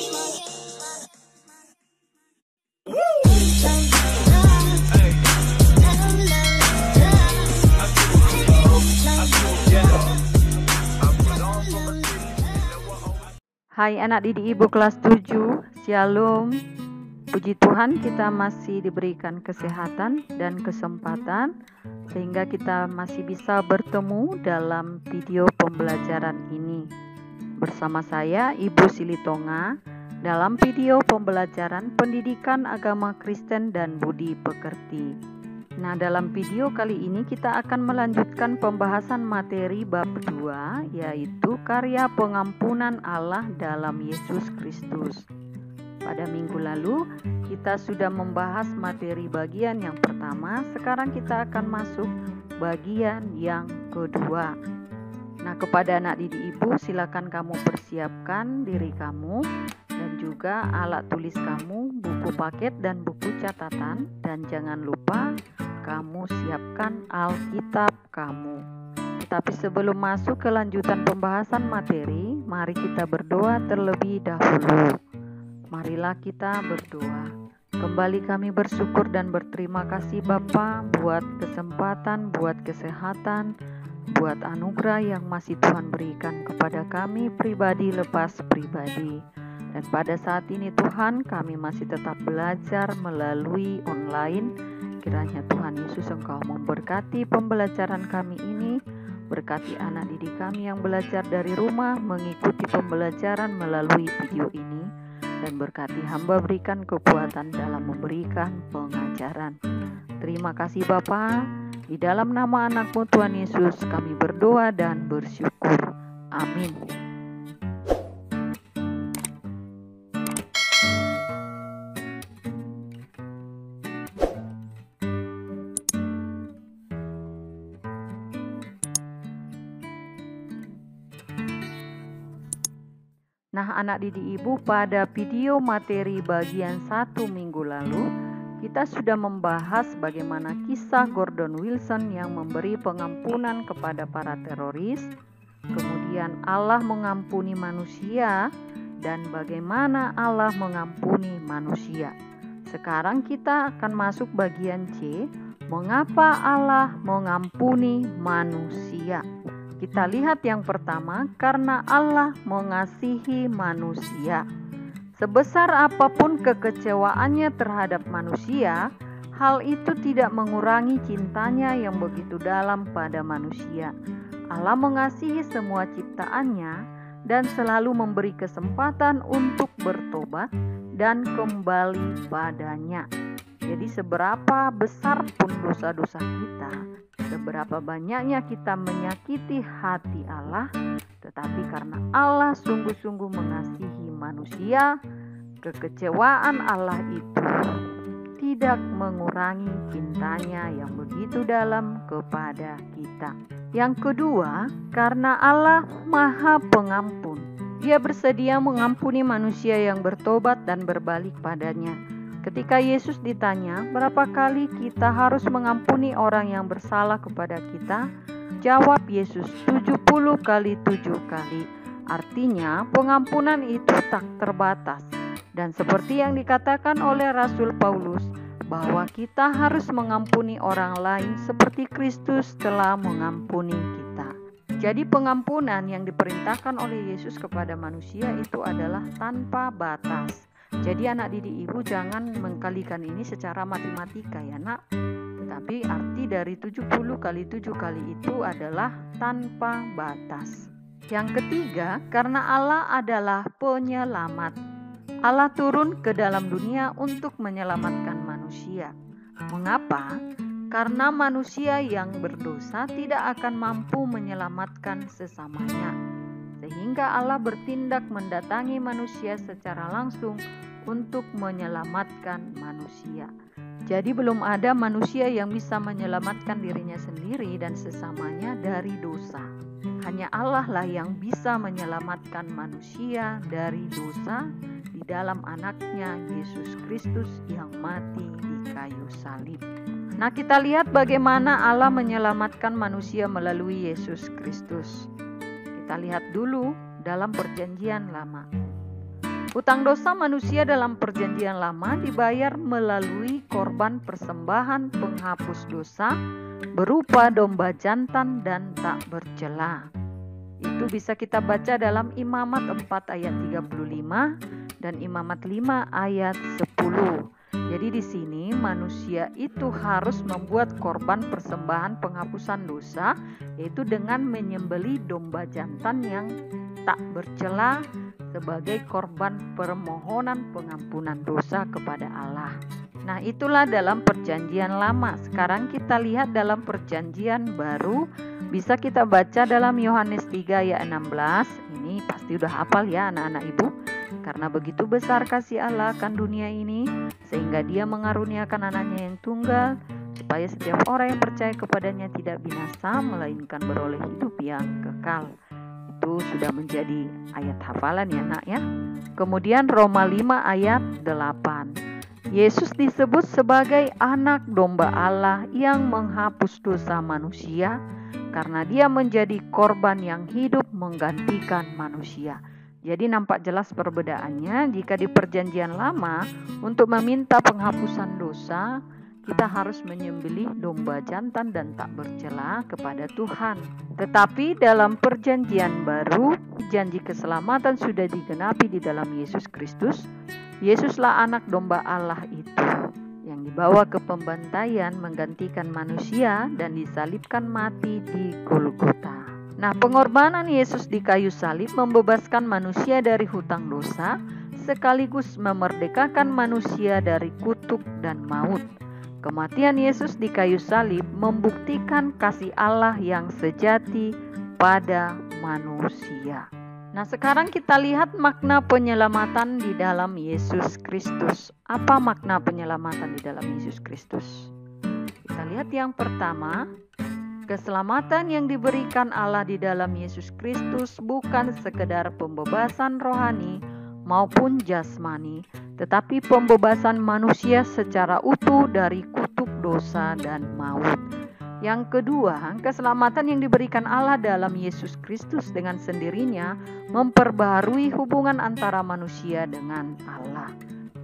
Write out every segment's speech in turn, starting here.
Hai anak didik ibu kelas 7, Shalom. Puji Tuhan kita masih diberikan kesehatan dan kesempatan sehingga kita masih bisa bertemu dalam video pembelajaran ini. Bersama saya Ibu Silitonga dalam video pembelajaran pendidikan agama Kristen dan budi pekerti. Nah, dalam video kali ini kita akan melanjutkan pembahasan materi bab 2, yaitu karya pengampunan Allah dalam Yesus Kristus. Pada minggu lalu kita sudah membahas materi bagian yang pertama, sekarang kita akan masuk bagian yang kedua. Nah, kepada anak didik ibu, silakan kamu persiapkan diri kamu dan juga alat tulis kamu, buku paket dan buku catatan, dan jangan lupa kamu siapkan Alkitab kamu. Tetapi sebelum masuk ke lanjutan pembahasan materi, mari kita berdoa terlebih dahulu. Marilah kita berdoa. Kembali kami bersyukur dan berterima kasih Bapa buat kesempatan, buat kesehatan, buat anugerah yang masih Tuhan berikan kepada kami pribadi lepas pribadi. Dan pada saat ini Tuhan, kami masih tetap belajar melalui online. Kiranya Tuhan Yesus Engkau memberkati pembelajaran kami ini, berkati anak didik kami yang belajar dari rumah mengikuti pembelajaran melalui video ini, dan berkati hamba berikan kekuatan dalam memberikan pengajaran. Terima kasih Bapa, di dalam nama anak-Mu Tuhan Yesus kami berdoa dan bersyukur. Amin. Nah, anak didik ibu, pada video materi bagian 1 minggu lalu kita sudah membahas bagaimana kisah Gordon Wilson yang memberi pengampunan kepada para teroris, kemudian Allah mengampuni manusia, dan bagaimana Allah mengampuni manusia. Sekarang kita akan masuk bagian C, mengapa Allah mengampuni manusia. Kita lihat yang pertama, karena Allah mengasihi manusia. Sebesar apapun kekecewaannya terhadap manusia, hal itu tidak mengurangi cintanya yang begitu dalam pada manusia. Allah mengasihi semua ciptaannya dan selalu memberi kesempatan untuk bertobat dan kembali padanya. Jadi seberapa besar pun dosa-dosa kita, seberapa banyaknya kita menyakiti hati Allah, tetapi karena Allah sungguh-sungguh mengasihi manusia, kekecewaan Allah itu tidak mengurangi cintanya yang begitu dalam kepada kita. Yang kedua, karena Allah Maha Pengampun. Dia bersedia mengampuni manusia yang bertobat dan berbalik padanya. Ketika Yesus ditanya, berapa kali kita harus mengampuni orang yang bersalah kepada kita? Jawab Yesus, 70 kali 7 kali. Artinya, pengampunan itu tak terbatas. Dan seperti yang dikatakan oleh Rasul Paulus, bahwa kita harus mengampuni orang lain seperti Kristus telah mengampuni kita. Jadi pengampunan yang diperintahkan oleh Yesus kepada manusia itu adalah tanpa batas. Jadi anak didik ibu jangan mengkalikan ini secara matematika ya nak. Tetapi arti dari 70 kali 7 kali itu adalah tanpa batas. Yang ketiga, karena Allah adalah penyelamat. Allah turun ke dalam dunia untuk menyelamatkan manusia. Mengapa? Karena manusia yang berdosa tidak akan mampu menyelamatkan sesamanya. Sehingga Allah bertindak mendatangi manusia secara langsung untuk menyelamatkan manusia. Jadi belum ada manusia yang bisa menyelamatkan dirinya sendiri dan sesamanya dari dosa. Hanya Allah lah yang bisa menyelamatkan manusia dari dosa di dalam anaknya Yesus Kristus yang mati di kayu salib. Nah, kita lihat bagaimana Allah menyelamatkan manusia melalui Yesus Kristus. Kita lihat dulu dalam Perjanjian Lama. Hutang dosa manusia dalam Perjanjian Lama dibayar melalui korban persembahan penghapus dosa berupa domba jantan dan tak bercela. Itu bisa kita baca dalam Imamat 4 ayat 35 dan Imamat 5 ayat 10. Jadi di sini manusia itu harus membuat korban persembahan penghapusan dosa, yaitu dengan menyembelih domba jantan yang tak bercela sebagai korban permohonan pengampunan dosa kepada Allah. Nah, itulah dalam Perjanjian Lama. Sekarang kita lihat dalam Perjanjian Baru. Bisa kita baca dalam Yohanes 3 ayat 16. Ini pasti udah hafal ya anak-anak ibu. Karena begitu besar kasih Allah akan dunia ini, sehingga Dia mengaruniakan anaknya yang tunggal, supaya setiap orang yang percaya kepadanya tidak binasa, melainkan beroleh hidup yang kekal. Itu sudah menjadi ayat hafalan ya nak ya. Kemudian Roma 5 ayat 8. Yesus disebut sebagai anak domba Allah yang menghapus dosa manusia, karena Dia menjadi korban yang hidup menggantikan manusia. Jadi nampak jelas perbedaannya. Jika di Perjanjian Lama untuk meminta penghapusan dosa, kita harus menyembelih domba jantan dan tak bercela kepada Tuhan. Tetapi dalam Perjanjian Baru, janji keselamatan sudah digenapi di dalam Yesus Kristus. Yesuslah anak domba Allah itu yang dibawa ke pembantaian menggantikan manusia dan disalibkan mati di Golgota. Nah, pengorbanan Yesus di kayu salib membebaskan manusia dari hutang dosa, sekaligus memerdekakan manusia dari kutuk dan maut. Kematian Yesus di kayu salib membuktikan kasih Allah yang sejati pada manusia. Nah, sekarang kita lihat makna penyelamatan di dalam Yesus Kristus. Apa makna penyelamatan di dalam Yesus Kristus? Kita lihat yang pertama, keselamatan yang diberikan Allah di dalam Yesus Kristus bukan sekedar pembebasan rohani maupun jasmani, tetapi pembebasan manusia secara utuh dari kutuk dosa dan maut. Yang kedua, keselamatan yang diberikan Allah dalam Yesus Kristus dengan sendirinya memperbaharui hubungan antara manusia dengan Allah.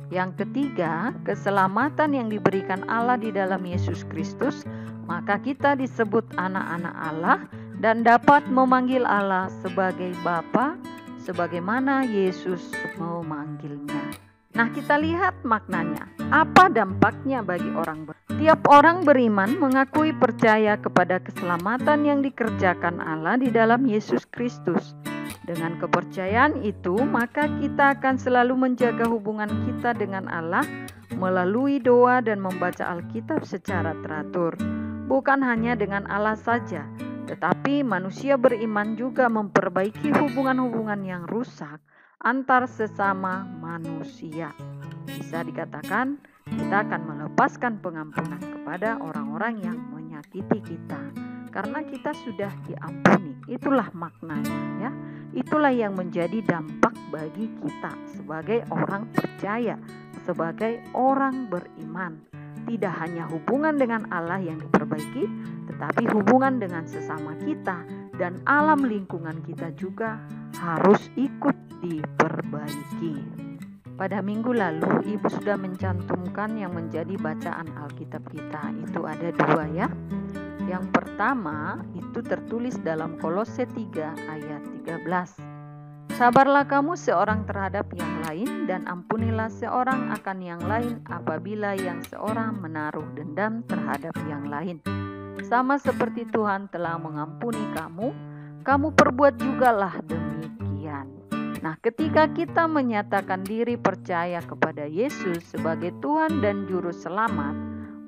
Yang ketiga, keselamatan yang diberikan Allah di dalam Yesus Kristus, maka kita disebut anak-anak Allah dan dapat memanggil Allah sebagai Bapa, sebagaimana Yesus memanggilnya. Nah, kita lihat maknanya. Apa dampaknya bagi orang beriman? Tiap orang beriman mengakui percaya kepada keselamatan yang dikerjakan Allah di dalam Yesus Kristus. Dengan kepercayaan itu, maka kita akan selalu menjaga hubungan kita dengan Allah melalui doa dan membaca Alkitab secara teratur. Bukan hanya dengan Allah saja, tetapi manusia beriman juga memperbaiki hubungan-hubungan yang rusak antar sesama manusia. Bisa dikatakan kita akan melepaskan pengampunan kepada orang-orang yang menyakiti kita karena kita sudah diampuni. Itulah maknanya ya. Itulah yang menjadi dampak bagi kita sebagai orang percaya, sebagai orang beriman. Tidak hanya hubungan dengan Allah yang diperbaiki, tetapi hubungan dengan sesama kita dan alam lingkungan kita juga harus ikut diperbaiki. Pada minggu lalu, Ibu sudah mencantumkan yang menjadi bacaan Alkitab kita. Itu ada 2 ya. Yang pertama, itu tertulis dalam Kolose 3 ayat 13. Sabarlah kamu seorang terhadap yang lain dan ampunilah seorang akan yang lain apabila yang seorang menaruh dendam terhadap yang lain. Sama seperti Tuhan telah mengampuni kamu, kamu perbuat jugalah demikian. Nah, ketika kita menyatakan diri percaya kepada Yesus sebagai Tuhan dan Juru Selamat,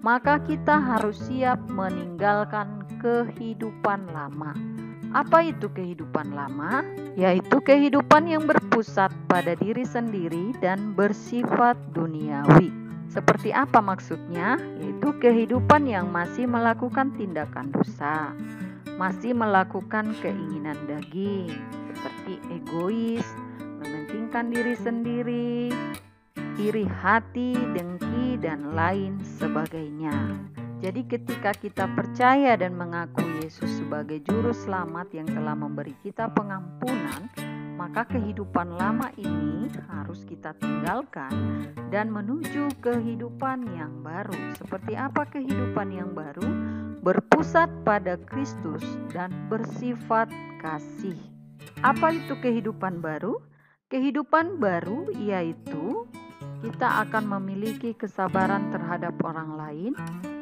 maka kita harus siap meninggalkan kehidupan lama. Apa itu kehidupan lama? Yaitu kehidupan yang berpusat pada diri sendiri dan bersifat duniawi. Seperti apa maksudnya? Yaitu kehidupan yang masih melakukan tindakan dosa, masih melakukan keinginan daging, seperti egois, mementingkan diri sendiri, iri hati, dengki, dan lain sebagainya. Jadi ketika kita percaya dan mengaku Yesus sebagai Juru Selamat yang telah memberi kita pengampunan, maka kehidupan lama ini harus kita tinggalkan dan menuju kehidupan yang baru. Seperti apa kehidupan yang baru? Berpusat pada Kristus dan bersifat kasih. Apa itu kehidupan baru? Kehidupan baru yaitu kita akan memiliki kesabaran terhadap orang lain.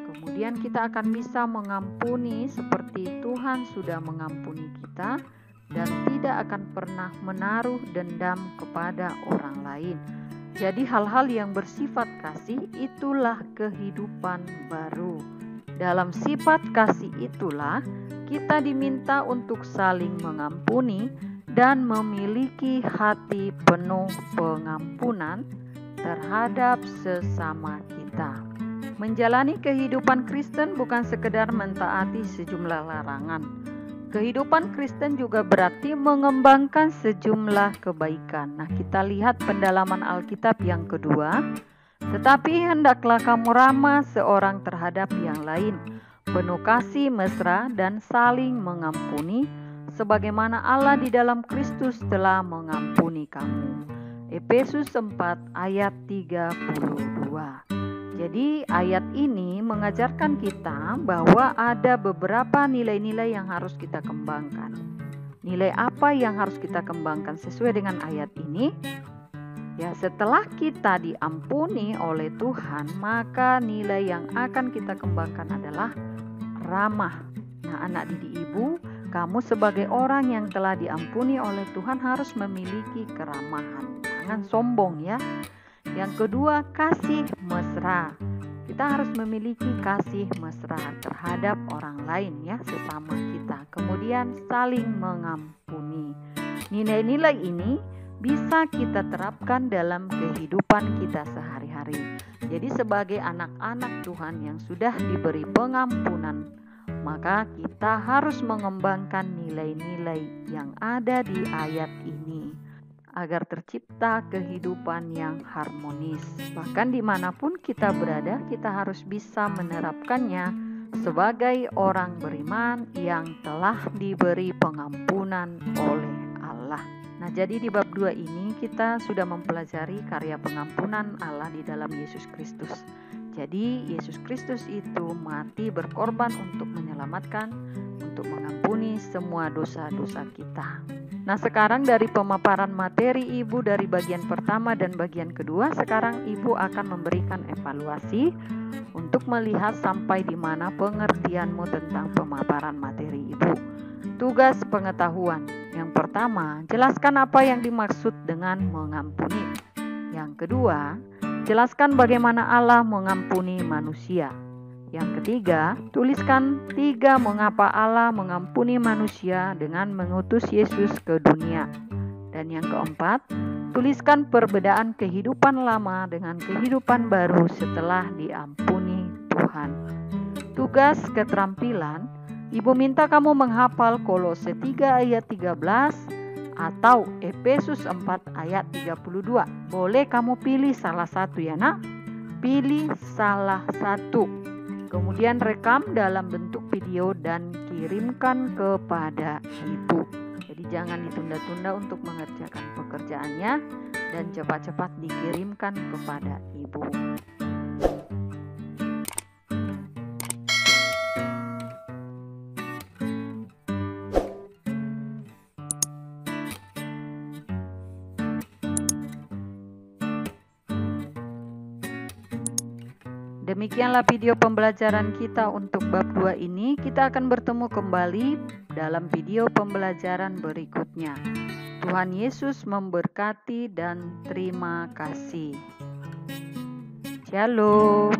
Kemudian kita akan bisa mengampuni seperti Tuhan sudah mengampuni kita, dan tidak akan pernah menaruh dendam kepada orang lain. Jadi hal-hal yang bersifat kasih itulah kehidupan baru. Dalam sifat kasih itulah kita diminta untuk saling mengampuni dan memiliki hati penuh pengampunan terhadap sesama kita. Menjalani kehidupan Kristen bukan sekedar mentaati sejumlah larangan. Kehidupan Kristen juga berarti mengembangkan sejumlah kebaikan. Nah, kita lihat pendalaman Alkitab yang kedua. Tetapi hendaklah kamu ramah seorang terhadap yang lain, penuh kasih mesra dan saling mengampuni, sebagaimana Allah di dalam Kristus telah mengampuni kamu. Efesus 4 ayat 32. Jadi ayat ini mengajarkan kita bahwa ada beberapa nilai-nilai yang harus kita kembangkan. Nilai apa yang harus kita kembangkan sesuai dengan ayat ini? Ya, setelah kita diampuni oleh Tuhan, maka nilai yang akan kita kembangkan adalah ramah. Nah, anak didik ibu, kamu sebagai orang yang telah diampuni oleh Tuhan harus memiliki keramahan. Jangan sombong ya. Yang kedua, kasih mesra. Kita harus memiliki kasih mesra terhadap orang lain ya, sesama kita. Kemudian saling mengampuni. Nilai-nilai ini bisa kita terapkan dalam kehidupan kita sehari-hari. Jadi sebagai anak-anak Tuhan yang sudah diberi pengampunan, maka kita harus mengembangkan nilai-nilai yang ada di ayat ini agar tercipta kehidupan yang harmonis. Bahkan dimanapun kita berada, kita harus bisa menerapkannya sebagai orang beriman yang telah diberi pengampunan oleh Allah. Nah, jadi di bab 2 ini kita sudah mempelajari karya pengampunan Allah di dalam Yesus Kristus. Jadi Yesus Kristus itu mati berkorban untuk menyelamatkan, untuk mengampuni semua dosa-dosa kita. Nah, sekarang dari pemaparan materi Ibu dari bagian pertama dan bagian kedua, sekarang Ibu akan memberikan evaluasi untuk melihat sampai di mana pengertianmu tentang pemaparan materi Ibu. Tugas pengetahuan. Yang pertama, jelaskan apa yang dimaksud dengan mengampuni. Yang kedua, jelaskan bagaimana Allah mengampuni manusia. Yang ketiga, tuliskan 3 mengapa Allah mengampuni manusia dengan mengutus Yesus ke dunia. Dan yang keempat, tuliskan perbedaan kehidupan lama dengan kehidupan baru setelah diampuni Tuhan. Tugas keterampilan, Ibu minta kamu menghafal Kolose 3 ayat 13 atau Efesus 4 ayat 32. Boleh kamu pilih salah satu ya nak. Pilih salah satu. Kemudian rekam dalam bentuk video dan kirimkan kepada Ibu. Jadi jangan ditunda-tunda untuk mengerjakan pekerjaannya dan cepat-cepat dikirimkan kepada Ibu. Demikianlah video pembelajaran kita untuk bab 2 ini. Kita akan bertemu kembali dalam video pembelajaran berikutnya. Tuhan Yesus memberkati dan terima kasih. Shalom.